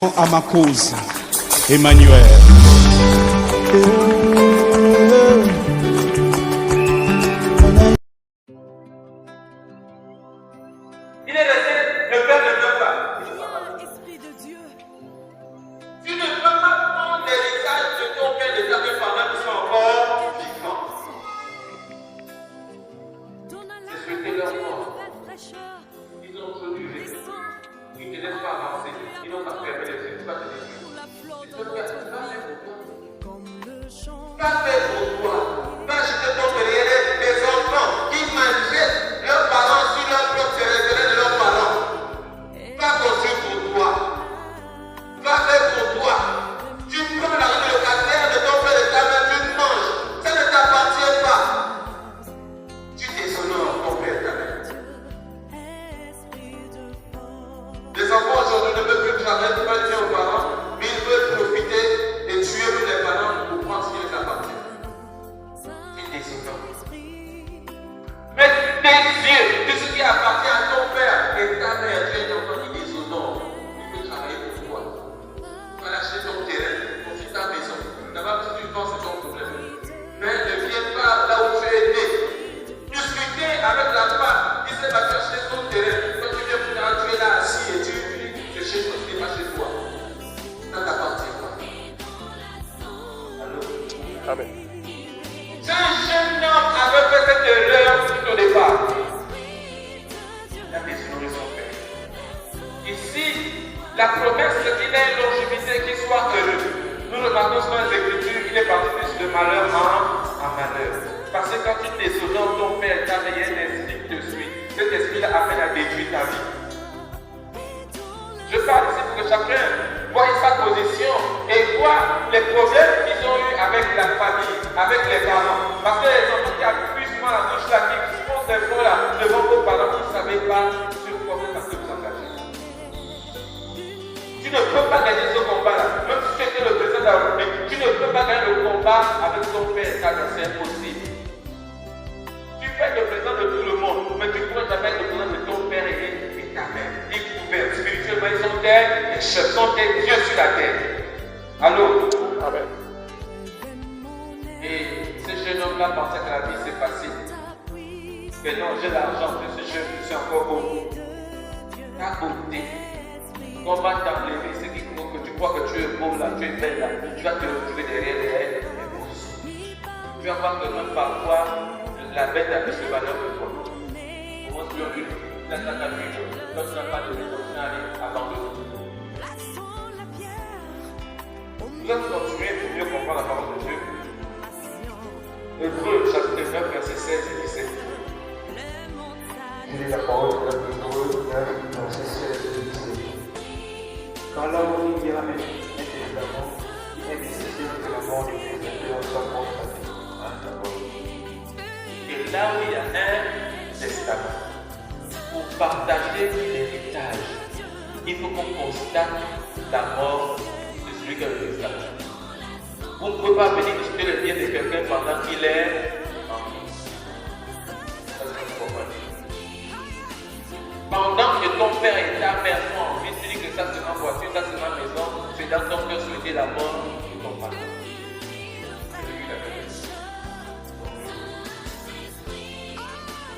À ma cause, Emmanuel. Il est resté, le père ne peut pas. Esprit de Dieu. Tu ne peux pas prendre l'héritage de ton père de ta mère pendant qu'ils sont encore vivants. Ton C'est souhaiter leur mort. nouvelle fraîcheur. Ils ont aujourd'hui vécu. Ils ne te laissent pas avancer. Ils n'ont pas permis de se pas te détruire. Pour la fleur Tu de peux faire notre pas faire pour toi. comme le chant. Pas faire pour toi. Pas acheter ton derrière des enfants qui mangeaient leurs parents sur leur propre terrain de leurs parents. Pas construire pour toi. Pas faire pour toi. Tu prends la rue de locataire de ton père et de ta mère, tu manges. Ça ne t'appartient pas. Tu déshonores ton père et ta mère. Les enfants aujourd'hui ne veulent plus jamais faire bien aux parents, mais ils veulent profiter et tuer les parents pour prendre ce qui les appartient. Tu déshonores. Mais tes yeux, tout ce qui appartient à ton père et ta mère, tu es un enfant qui déshonore. Il peut travailler pour toi. Tu vas lâcher ton terrain, construire ta maison. D'abord, si tu penses, c'est ton problème. Mais ne viens pas là où tu es né. Discuter avec la femme qui s'est battue acheter ton terrain. Quand tu viens pour tu es là assis et tu cherches ce qui n'est pas chez toi. Ça t'appartient pas. Allô? Amen. Si un jeune homme avait fait cette erreur tout au départ, il a déshonoré son père. Ici, la promesse, c'est qu'il ait une longévité, qu'il soit heureux. Nous remarquons dans les Écritures qu'il est parti plus de malheur en malheur. Parce que quand tu déshonores ton père, ta mère, il y a un esprit qui te suit. Cet esprit-là appelle à détruire ta vie. Je parle ici pour que chacun voie sa position et voit les problèmes qu'ils ont eu avec la famille, avec les parents. Parce que les enfants qui appuient plus souvent la bouche là, qui font des fois là, devant vos parents qui ne savaient pas sur quoi vous avez vous engager. Tu ne peux pas gagner ce combat-là. Même si tu étais le président de la République, tu ne peux pas gagner le combat avec ton père, car c'est impossible. Tu peux être le président de tout le monde, mais tu ne pourras jamais être le président de ton père et ta mère. Ils pouvaient, spirituellement, ils sont terre, les chefs sont des dieux sur la terre. Allô? Amen. Et ce jeune homme-là pensait que la vie c'est facile. Mais non, j'ai l'argent, je suis encore beau. Ta beauté. On va t'enlever ce qui compte, que tu crois que tu es beau là, tu es belle là. Tu vas te retrouver derrière les bourses. Tu vas voir que même parfois, la bête a plus le valeur que toi. Comment tu as vu? La tata lui, quand tu n'as pas de réponse, allez, abandonne. Vous allez continuer pour mieux comprendre la parole de Dieu. Hébreux, chapitre 9, verset 16 et 17. Quelle est la parole de l'Hébreux 9, verset 16 et 17. Quand là où il y a un testament, il est nécessaire que la mort du testateur soit constatée. Et là où il y a un testament, pour partager l'héritage, il faut qu'on constate la mort de celui qui a le testament. Vous ne pouvez pas venir discuter le bien de quelqu'un pendant qu'il est en vie. Ça, c'est un problème. Pendant que ton père et ta mère sont en vie, tu dis que ça c'est ma voiture, ça c'est ma maison, c'est dans ton cœur souhaiter la mort de ton père. C'est lui la vérité.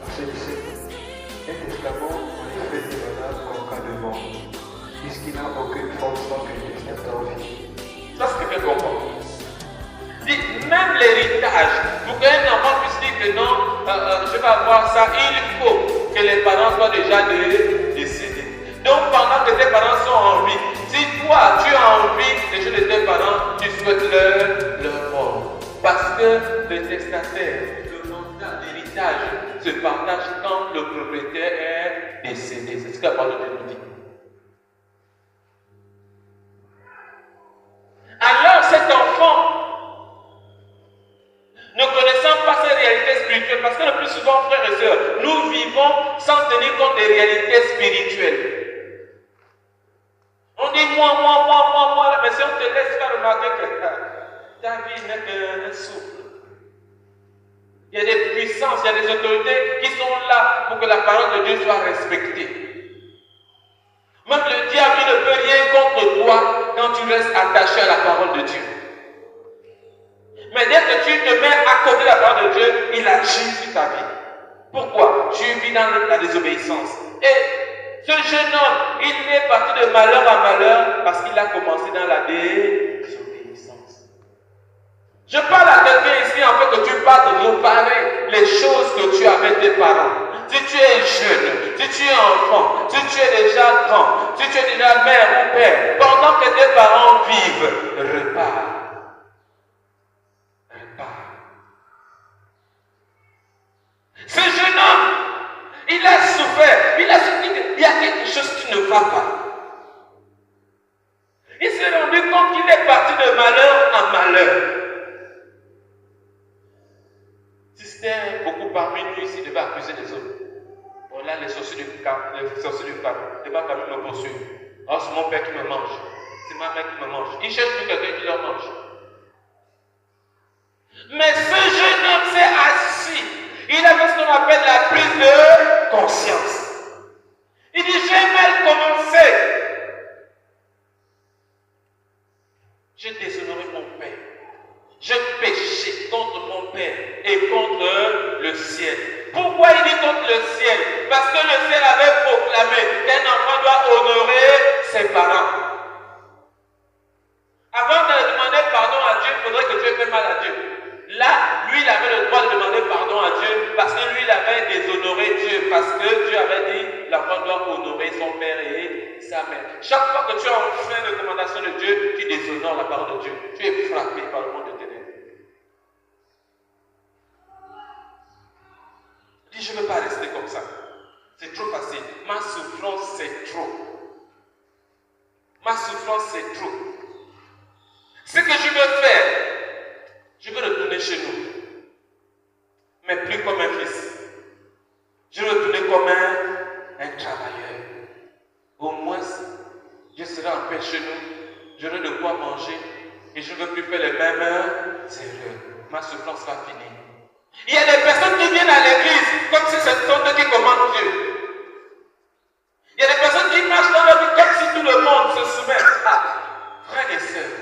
Verset 17. Un testament, en effet, est valable en cas de mort, puisqu'il n'a aucune force tant que le testateur vit. Ça c'est ce que je comprends. Dit, même l'héritage, pour qu'un enfant puisse dire que non, je vais avoir ça, il faut que les parents soient déjà décédés. Donc pendant que tes parents sont en vie, si toi tu as envie des choses de tes parents, tu souhaites leur mort. Parce que le testataire, le mandat d'héritage se partage quand le propriétaire est décédé. C'est ce que la parole de Dieu nous dit. Alors cet enfant, ne connaissant pas ces réalités spirituelles, parce que le plus souvent, frères et sœurs, nous vivons sans tenir compte des réalités spirituelles. On dit moi, mais si on te laisse faire remarquer que ta vie n'est qu'un souffle. Il y a des puissances, il y a des autorités qui sont là pour que la parole de Dieu soit respectée. Même le diable, il ne peut rien contre toi attaché à la parole de Dieu. Mais dès que tu te mets à côté de la parole de Dieu, il agit sur ta vie. Pourquoi? Tu vis dans la désobéissance. Et ce jeune homme, il est parti de malheur à malheur parce qu'il a commencé dans la désobéissance. Je parle à quelqu'un ici en fait que tu parles de réparer les choses que tu as avec tes parents. Si tu es jeune, si tu es enfant, si tu es déjà grand, si tu es déjà mère ou père, pendant que tes parents vivent, répare. Ce jeune homme, il a souffert, il a senti qu'il y a quelque chose qui ne va pas. Il s'est rendu compte qu'il est parti de malheur en malheur. Si c'était beaucoup parmi nous ici, il devait accuser les autres. Bon là, les sorciers du camp, ne va pas me poursuivre. Oh, c'est mon père qui me mange. C'est ma mère qui me mange. Il cherche plus quelqu'un qui leur mange. Mais ce jeune homme s'est assis. Il avait ce qu'on appelle la prise de conscience. Il dit, j'ai mal commencé. J'ai déshonoré mon père. J'ai péché contre mon père et contre le ciel. Pourquoi il dit contre le ciel? Parce que le ciel avait proclamé qu'un enfant doit honorer ses parents. Avant de demander pardon à Dieu, il faudrait que tu aies fait mal à Dieu. Là, lui, il avait le droit de demander pardon à Dieu parce que lui, il avait déshonoré Dieu. Parce que Dieu avait dit, l'enfant doit honorer son père et sa mère. Chaque fois que tu as enfreint les recommandations de Dieu, tu déshonores la parole de Dieu. Tu es frappé par le monde de ténèbres. Dis, je ne veux pas rester comme ça. C'est trop facile. Ma souffrance, c'est trop. Ma souffrance, c'est trop. Ce que je veux faire, je veux retourner chez nous. Mais plus comme un fils. Je veux retourner comme un travailleur. Au moins, je serai en paix chez nous. J'aurai de quoi manger. Et je ne veux plus faire les mêmes erreurs. Ma souffrance va finir. Il y a des personnes qui viennent à l'église comme si ce sont eux qui commandent Dieu. Il y a des personnes qui marchent dans la vie comme si tout le monde se soumet. Frères et sœurs,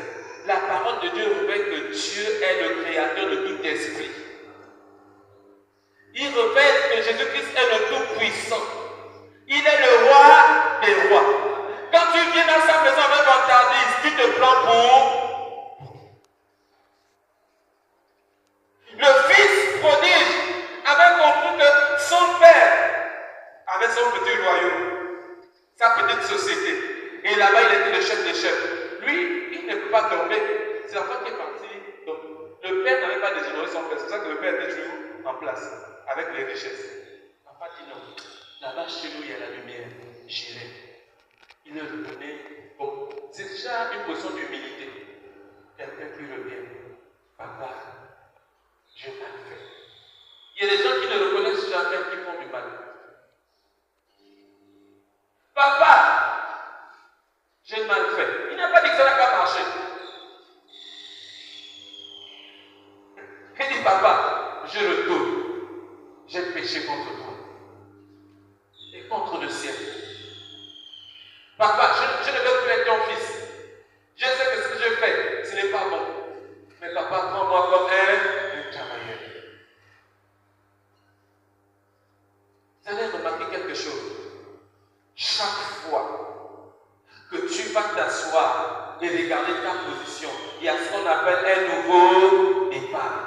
la parole de Dieu révèle que Dieu est le créateur de tout esprit. Il révèle que Jésus-Christ est le Tout-Puissant. Il est le roi des rois. Quand tu viens dans sa maison avec vantardise, tu te prends pour... Le fils prodige avait compris que son père avait son petit royaume, sa petite société. Et là-bas, il était le chef des chefs. Lui, il ne peut pas tomber. C'est l'enfant qui est parti. Donc, le père n'avait pas déshonoré son père. C'est pour ça que le père était toujours en place, avec les richesses. Papa dit non. Là-bas, chez nous, il y a la lumière. J'irai. Il est revenu. Bon, c'est déjà une position d'humilité. Quelqu'un qui revient. Papa, j'ai mal fait. Il y a des gens qui ne reconnaissent jamais qu'ils font du mal. Papa, j'ai mal fait. Il n'a pas dit que ça n'a pas marché. Il dit, papa, je retourne. J'ai péché contre toi. Et contre le ciel. Papa, je ne veux plus être ton fils. Je sais que ce que je fais, ce n'est pas bon. Mais papa, prends-moi comme un travailleur. Vous allez remarquer quelque chose. Chaque fois que tu vas t'asseoir et regarder ta position, il y a ce qu'on appelle un nouveau départ.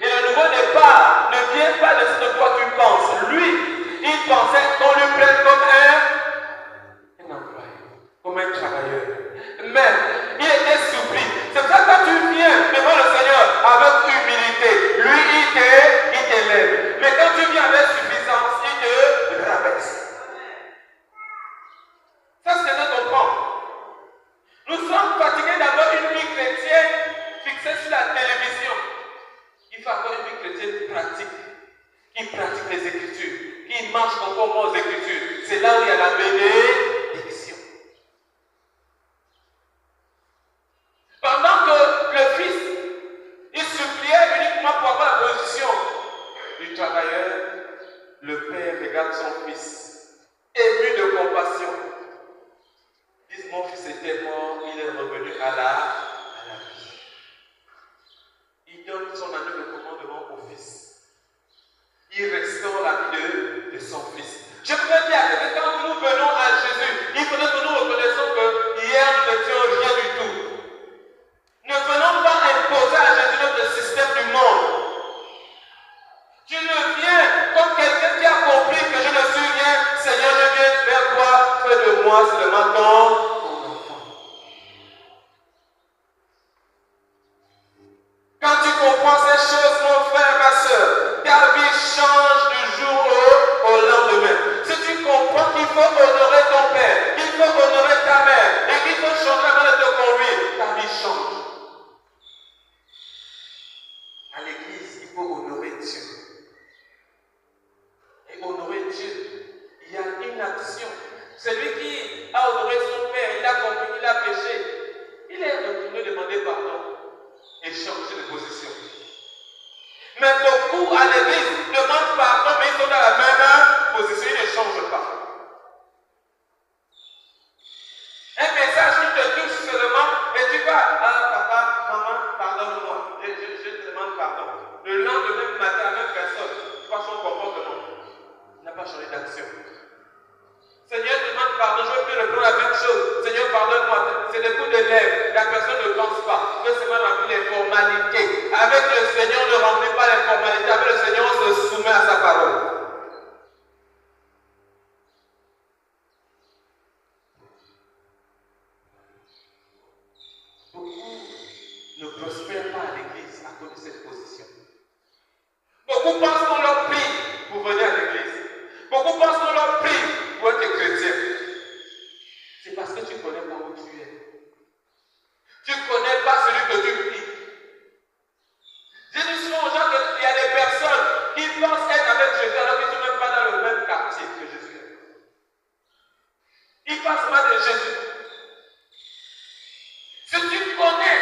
Et le nouveau départ ne vient pas de ce que toi tu penses. Lui, il pensait qu'on lui prenne comme un employé, comme un travailleur. Mais il était surpris. C'est pour ça que quand tu viens devant le Seigneur avec humilité, lui il t'élève. Mais quand tu viens avec suffisance, il te rabaisse. Ça, c'est ce que je comprends. Nous sommes fatigués d'avoir une vie chrétienne fixée sur la télévision. Il faut avoir une vie chrétienne pratique, qui pratique les Écritures, qui marche conformément aux Écritures. C'est là où il y a la bénédiction. à la vie. Il donne son année de commandement au Fils. Il restaure la vie de son Fils. Je peux dire que quand nous venons à Jésus, il faudrait que nous reconnaissions que hier nous n'étions rien du tout. Ne venons pas imposer à Jésus notre système du monde. Tu ne viens comme quelqu'un qui a compris que je ne suis rien. Seigneur, je viens vers toi. Fais de moi seulement ton enfant. Quand tu comprends ces choses, mon frère, ma soeur, ta vie change du jour au lendemain. Si tu comprends qu'il faut honorer ton père, qu'il faut honorer ta mère et qu'il faut changer avant de te conduire, ta vie change. À l'église, il faut honorer Dieu. Et honorer Dieu, il y a une action. Celui qui a honoré son père, il a compris qu'il a péché, il est retourné demander pardon et changer de position. Mais beaucoup à l'église demandent pardon, mais ils sont dans la même position, ils ne changent pas. Un message qui te touche seulement, et tu vas, papa, maman, pardonne-moi, je te demande pardon. Le lendemain matin, la même personne, tu vois son comportement, il n'a pas changé d'action. Seigneur, demande pardon, je ne veux plus reprendre la même chose. Seigneur, pardonne-moi. C'est des coups de lèvres. La personne ne pense pas. Que seulement remplir les formalités. Avec le Seigneur, on ne remplit pas les formalités. Avec le Seigneur, on se soumet à sa parole. Beaucoup ne prospèrent pas à l'église à cause de cette position. Beaucoup pensent qu'on leur prie pour venir à l'église. Beaucoup pensent qu'on leur prie pour être chrétien. C'est parce que tu ne connais pas où tu es. Tu ne connais pas celui que tu pries. Je dis souvent aux gens qu'il y a des personnes qui pensent être avec Jésus alors qu'ils ne sont même pas dans le même quartier que Jésus est. Ils passent mal de Jésus. Si tu connais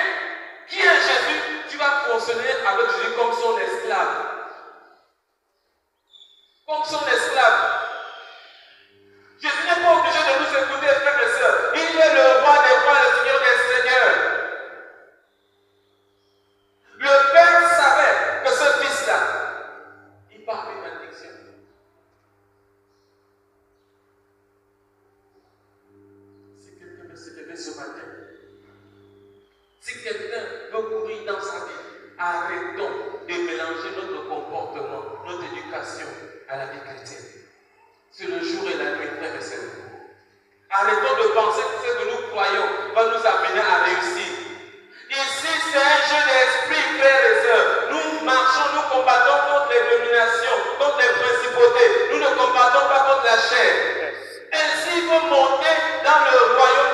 qui est Jésus, tu vas fonctionner avec Jésus comme son esclave. Comme son esclave. Jésus n'est pas obligé de nous écouter, frères et sœurs. Il est le roi des rois, le Seigneur des seigneurs. Le Père savait que ce fils-là, il parle une malédiction. Si quelqu'un veut se lever ce matin, si quelqu'un veut courir dans sa vie, arrêtons de mélanger notre comportement, notre éducation à la vie chrétienne. C'est le jour et la nuit, frères et sœurs. Arrêtons de penser que ce que nous croyons va nous amener à réussir. Ici, c'est un jeu d'esprit, frères et sœurs. Nous marchons, nous combattons contre les dominations, contre les principautés. Nous ne combattons pas contre la chair. Ainsi, il faut monter dans le royaume